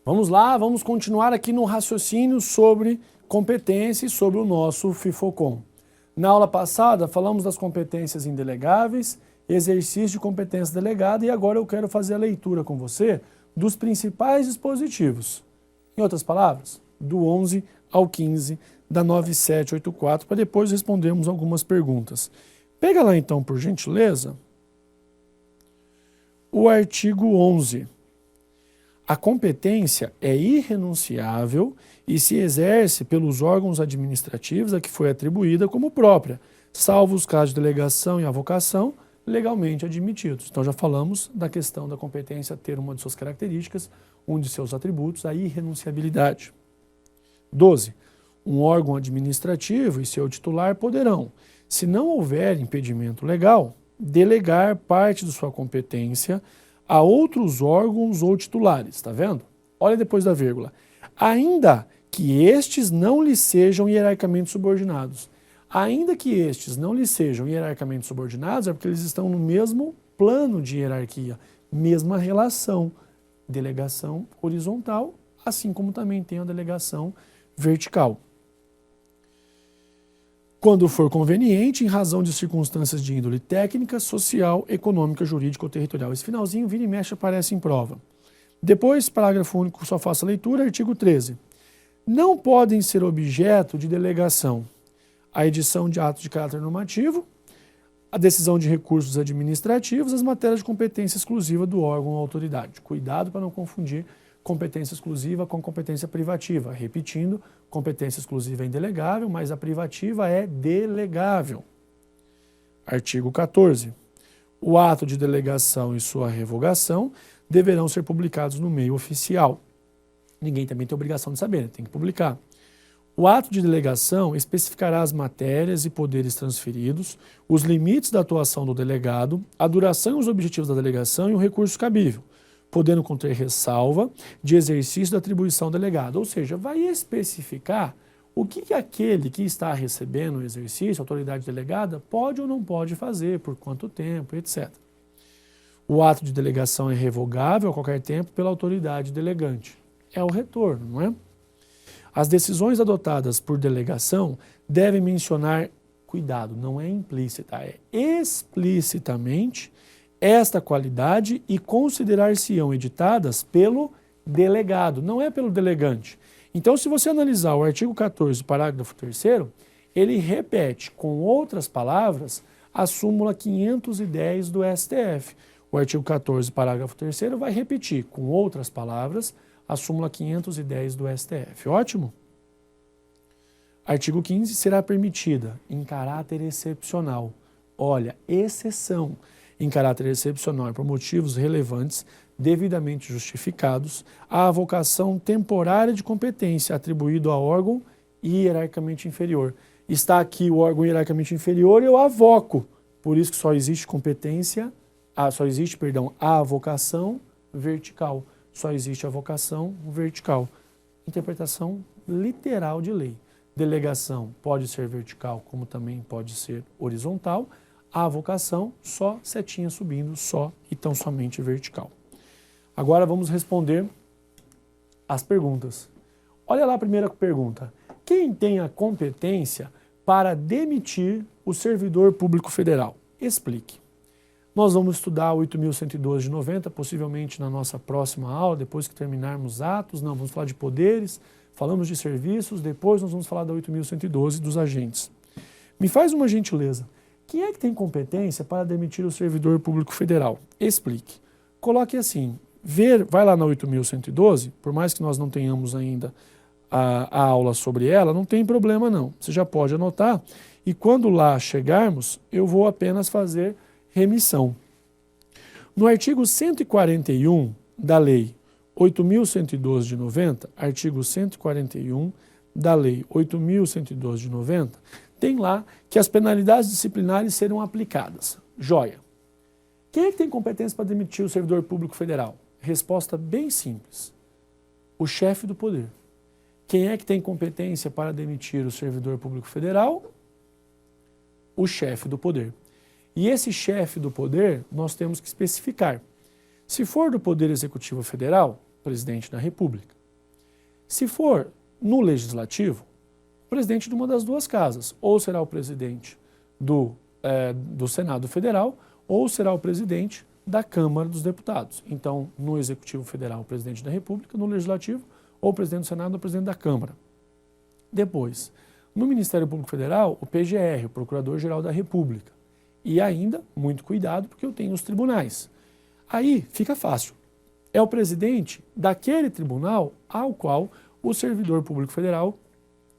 Vamos lá, vamos continuar aqui no raciocínio sobre competência e sobre o nosso FIFOCOM. Na aula passada falamos das competências indelegáveis, exercício de competência delegada e agora eu quero fazer a leitura com você dos principais dispositivos. Em outras palavras, do 11 ao 15 da 9784 para depois respondermos algumas perguntas. Pega lá então, por gentileza, o artigo 11. A competência é irrenunciável e se exerce pelos órgãos administrativos a que foi atribuída como própria, salvo os casos de delegação e avocação legalmente admitidos. Então já falamos da questão da competência ter uma de suas características, um de seus atributos, a irrenunciabilidade. 12. Um órgão administrativo e seu titular poderão, se não houver impedimento legal, delegar parte de sua competência a outros órgãos ou titulares, está vendo? Olha depois da vírgula. Ainda que estes não lhes sejam hierarquicamente subordinados. Ainda que estes não lhes sejam hierarquicamente subordinados, é porque eles estão no mesmo plano de hierarquia, mesma relação. Delegação horizontal, assim como também tem a delegação vertical. Quando for conveniente, em razão de circunstâncias de índole técnica, social, econômica, jurídica ou territorial. Esse finalzinho, vira e mexe, aparece em prova. Depois, parágrafo único, só faça a leitura, artigo 13. Não podem ser objeto de delegação a edição de atos de caráter normativo, a decisão de recursos administrativos, as matérias de competência exclusiva do órgão ou autoridade. Cuidado para não confundir competência exclusiva com competência privativa. Repetindo, competência exclusiva é indelegável, mas a privativa é delegável. Artigo 14. O ato de delegação e sua revogação deverão ser publicados no meio oficial. Ninguém também tem obrigação de saber, tem que publicar. O ato de delegação especificará as matérias e poderes transferidos, os limites da atuação do delegado, a duração e os objetivos da delegação e o recurso cabível, podendo conter ressalva de exercício da atribuição delegada. Ou seja, vai especificar o que aquele que está recebendo o exercício, a autoridade delegada, pode ou não pode fazer, por quanto tempo, etc. O ato de delegação é revogável a qualquer tempo pela autoridade delegante. É o retorno, não é? As decisões adotadas por delegação devem mencionar, cuidado, não é implícita, é explicitamente esta qualidade e considerar-se-ão editadas pelo delegado, não é pelo delegante. Então, se você analisar o artigo 14, parágrafo 3º, ele repete, com outras palavras, a súmula 510 do STF. O artigo 14, parágrafo 3º, vai repetir, com outras palavras, a súmula 510 do STF. Ótimo? Artigo 15, será permitida, em caráter excepcional. Olha, exceção. Em caráter excepcional e por motivos relevantes, devidamente justificados, a avocação temporária de competência atribuído a órgão hierarquicamente inferior. Está aqui o órgão hierarquicamente inferior, eu avoco. Por isso que só existe a avocação vertical. Só existe a avocação vertical. Interpretação literal de lei. Delegação pode ser vertical, como também pode ser horizontal. A avocação, só setinha subindo, só e tão somente vertical. Agora vamos responder as perguntas. Olha lá a primeira pergunta. Quem tem a competência para demitir o servidor público federal? Explique. Nós vamos estudar 8.112 de 90, possivelmente na nossa próxima aula, depois que terminarmos atos. Não, vamos falar de poderes, falamos de serviços, depois nós vamos falar da 8.112 dos agentes. Me faz uma gentileza. Quem é que tem competência para demitir o servidor público federal? Explique. Coloque assim, vai lá na 8.112, por mais que nós não tenhamos ainda a aula sobre ela, não tem problema não. Você já pode anotar e quando lá chegarmos, eu vou apenas fazer remissão. No artigo 141 da Lei 8.112 de 90, artigo 141 da Lei 8.112 de 90, tem lá que as penalidades disciplinares serão aplicadas. Joia. Quem é que tem competência para demitir o servidor público federal? Resposta bem simples. O chefe do poder. Quem é que tem competência para demitir o servidor público federal? O chefe do poder. E esse chefe do poder, nós temos que especificar. Se for do Poder Executivo Federal, presidente da República. Se for no Legislativo, o presidente de uma das duas casas, ou será o presidente do Senado Federal, ou será o presidente da Câmara dos Deputados. Então, no Executivo Federal, o presidente da República, no Legislativo, ou o presidente do Senado, ou o presidente da Câmara. Depois, no Ministério Público Federal, o PGR, o Procurador-Geral da República. E ainda, muito cuidado, porque eu tenho os tribunais. Aí fica fácil. É o presidente daquele tribunal ao qual o servidor público federal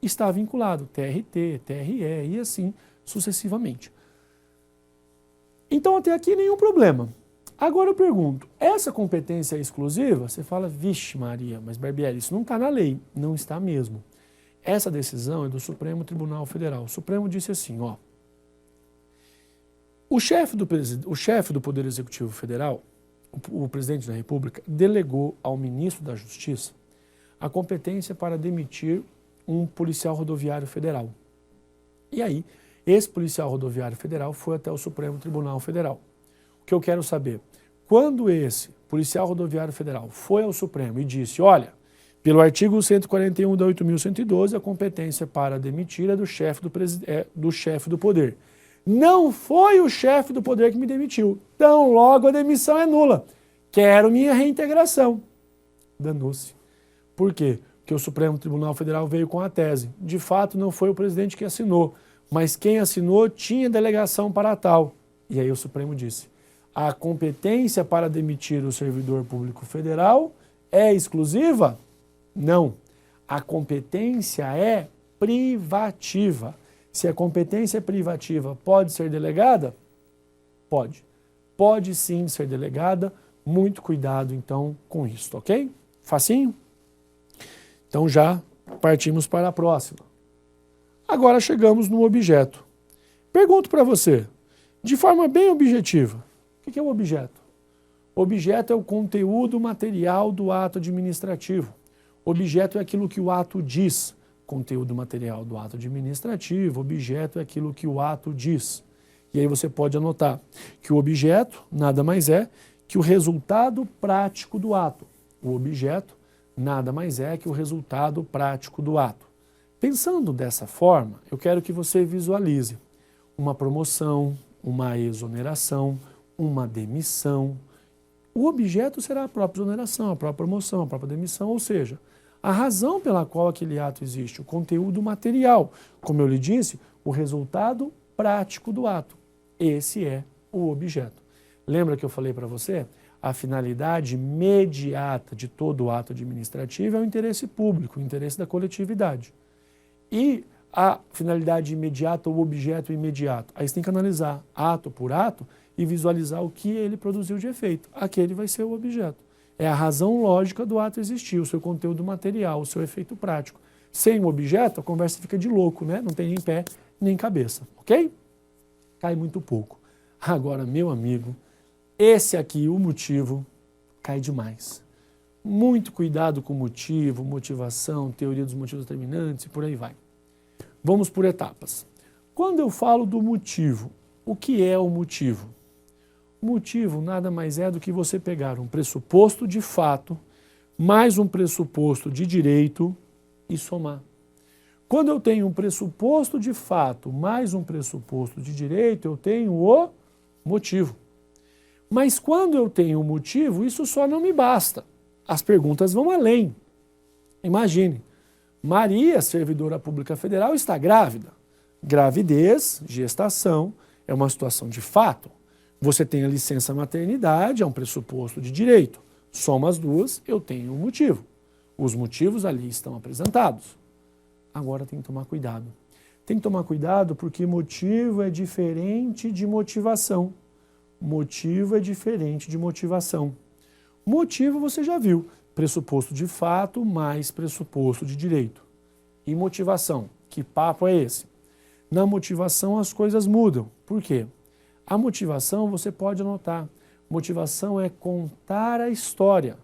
está vinculado, TRT, TRE e assim sucessivamente. Então, até aqui, nenhum problema. Agora eu pergunto, essa competência é exclusiva? Você fala, vixe Maria, mas Barbieri, isso não está na lei. Não está mesmo. Essa decisão é do Supremo Tribunal Federal. O Supremo disse assim, ó, o chefe do Poder Executivo Federal, o presidente da República, delegou ao ministro da Justiça a competência para demitir um policial rodoviário federal. E aí, esse policial rodoviário federal foi até o Supremo Tribunal Federal. O que eu quero saber, quando esse policial rodoviário federal foi ao Supremo e disse, olha, pelo artigo 141 da 8.112, a competência para demitir é do chefe do poder. Não foi o chefe do poder que me demitiu. Então, logo, a demissão é nula. Quero minha reintegração. Danou-se. Por quê? Porque o Supremo Tribunal Federal veio com a tese. De fato, não foi o presidente que assinou, mas quem assinou tinha delegação para tal. E aí o Supremo disse, a competência para demitir o servidor público federal é exclusiva? Não. A competência é privativa. Se a competência é privativa, pode ser delegada? Pode. Pode sim ser delegada. Muito cuidado, então, com isso, ok? Facinho? Então, já partimos para a próxima. Agora chegamos no objeto. Pergunto para você, de forma bem objetiva, o que é o objeto? Objeto é o conteúdo material do ato administrativo. Objeto é aquilo que o ato diz. Conteúdo material do ato administrativo, objeto é aquilo que o ato diz. E aí você pode anotar que o objeto nada mais é que o resultado prático do ato. O objeto nada mais é que o resultado prático do ato. Pensando dessa forma, eu quero que você visualize uma promoção, uma exoneração, uma demissão. O objeto será a própria exoneração, a própria promoção, a própria demissão, ou seja, a razão pela qual aquele ato existe, o conteúdo material, como eu lhe disse, o resultado prático do ato. Esse é o objeto. Lembra que eu falei para você? A finalidade imediata de todo ato administrativo é o interesse público, o interesse da coletividade. E a finalidade imediata, o objeto imediato. Aí você tem que analisar ato por ato e visualizar o que ele produziu de efeito. Aquele vai ser o objeto. É a razão lógica do ato existir, o seu conteúdo material, o seu efeito prático. Sem o objeto, a conversa fica de louco, né? Não tem nem pé, nem cabeça, ok? Cai muito pouco. Agora, meu amigo, esse aqui, o motivo, cai demais. Muito cuidado com o motivo, motivação, teoria dos motivos determinantes e por aí vai. Vamos por etapas. Quando eu falo do motivo, o que é o motivo? Motivo nada mais é do que você pegar um pressuposto de fato, mais um pressuposto de direito e somar. Quando eu tenho um pressuposto de fato, mais um pressuposto de direito, eu tenho o motivo. Mas quando eu tenho o motivo, isso só não me basta. As perguntas vão além. Imagine, Maria, servidora pública federal, está grávida. Gravidez, gestação, é uma situação de fato. Você tem a licença maternidade, é um pressuposto de direito. Soma as duas, eu tenho um motivo. Os motivos ali estão apresentados. Agora tem que tomar cuidado. Tem que tomar cuidado porque motivo é diferente de motivação. Motivo é diferente de motivação. Motivo você já viu, pressuposto de fato mais pressuposto de direito. E motivação, que papo é esse? Na motivação as coisas mudam. Por quê? A motivação, você pode anotar, motivação é contar a história.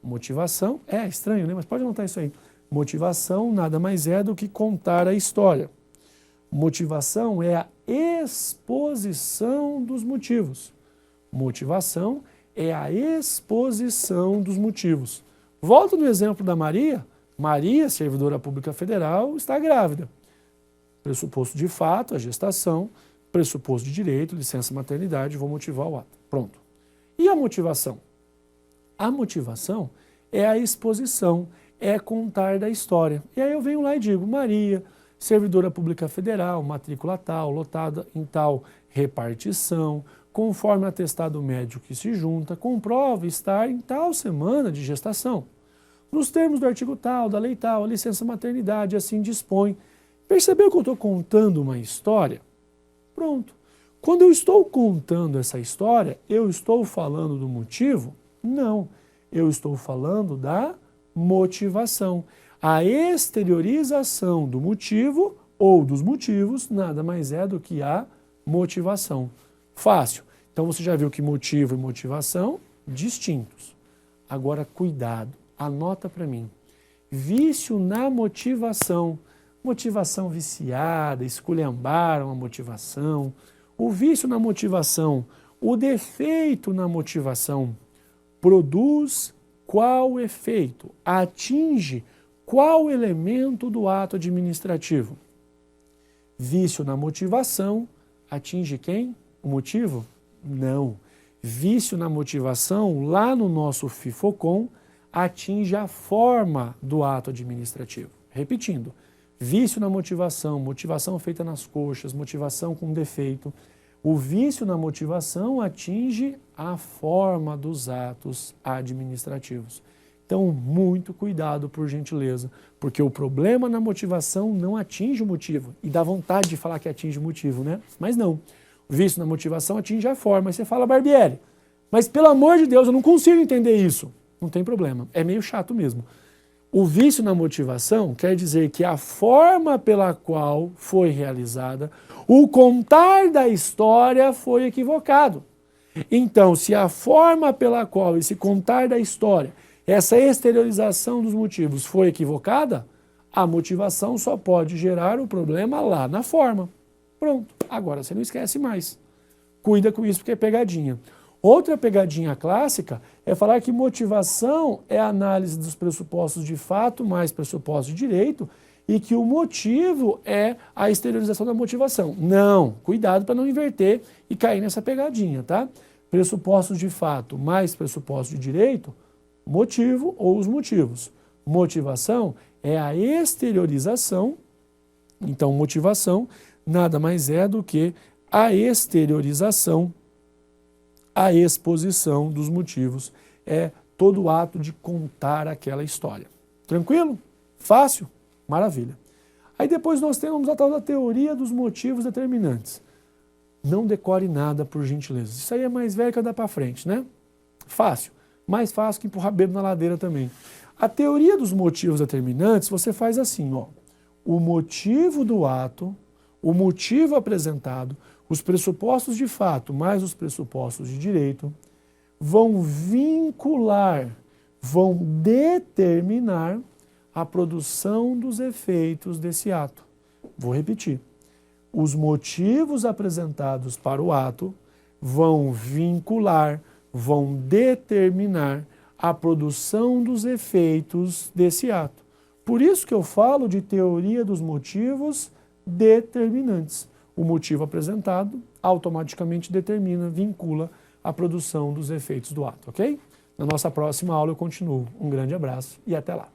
Motivação, é estranho, né? Mas pode anotar isso aí. Motivação nada mais é do que contar a história. Motivação é a exposição dos motivos. Motivação é a exposição dos motivos. Volto no exemplo da Maria. Maria, servidora pública federal, está grávida. Pressuposto de fato, a gestação. Pressuposto de direito, licença maternidade, vou motivar o ato. Pronto. E a motivação? A motivação é a exposição, é contar da história. E aí eu venho lá e digo, Maria, servidora pública federal, matrícula tal, lotada em tal repartição, conforme atestado médico que se junta, comprova estar em tal semana de gestação. Nos termos do artigo tal, da lei tal, a licença maternidade assim dispõe. Percebeu que eu estou contando uma história? Pronto. Quando eu estou contando essa história, eu estou falando do motivo? Não. Eu estou falando da motivação. A exteriorização do motivo ou dos motivos nada mais é do que a motivação. Fácil. Então você já viu que motivo e motivação distintos. Agora cuidado, anota para mim. Vício na motivação. Motivação viciada, esculhambaram a motivação. O vício na motivação, o defeito na motivação produz qual efeito? Atinge qual elemento do ato administrativo? Vício na motivação atinge quem? O motivo? Não. Vício na motivação, lá no nosso FIFOCOM, atinge a forma do ato administrativo. Repetindo, vício na motivação, motivação feita nas coxas, motivação com defeito. O vício na motivação atinge a forma dos atos administrativos. Então, muito cuidado, por gentileza, porque o problema na motivação não atinge o motivo. E dá vontade de falar que atinge o motivo, né? Mas não. O vício na motivação atinge a forma. Aí você fala, Barbieri, mas pelo amor de Deus, eu não consigo entender isso. Não tem problema, é meio chato mesmo. O vício na motivação quer dizer que a forma pela qual foi realizada, o contar da história foi equivocado. Então, se a forma pela qual esse contar da história, essa exteriorização dos motivos foi equivocada, a motivação só pode gerar o problema lá na forma. Pronto, agora você não esquece mais. Cuida com isso porque é pegadinha. Outra pegadinha clássica é falar que motivação é a análise dos pressupostos de fato mais pressupostos de direito e que o motivo é a exteriorização da motivação. Não, cuidado para não inverter e cair nessa pegadinha, tá? Pressupostos de fato mais pressupostos de direito, motivo ou os motivos. Motivação é a exteriorização, então motivação nada mais é do que a exteriorização, a exposição dos motivos, é todo o ato de contar aquela história. Tranquilo? Fácil? Maravilha. Aí depois nós temos a tal da teoria dos motivos determinantes. Não decore nada, por gentileza. Isso aí é mais velho que andar para frente, né? Fácil. Mais fácil que empurrar bebo na ladeira também. A teoria dos motivos determinantes, você faz assim, ó. O motivo do ato, o motivo apresentado, os pressupostos de fato mais os pressupostos de direito vão vincular, vão determinar a produção dos efeitos desse ato. Vou repetir. Os motivos apresentados para o ato vão vincular, vão determinar a produção dos efeitos desse ato. Por isso que eu falo de teoria dos motivos determinantes. O motivo apresentado automaticamente determina, vincula a produção dos efeitos do ato, ok? Na nossa próxima aula eu continuo. Um grande abraço e até lá.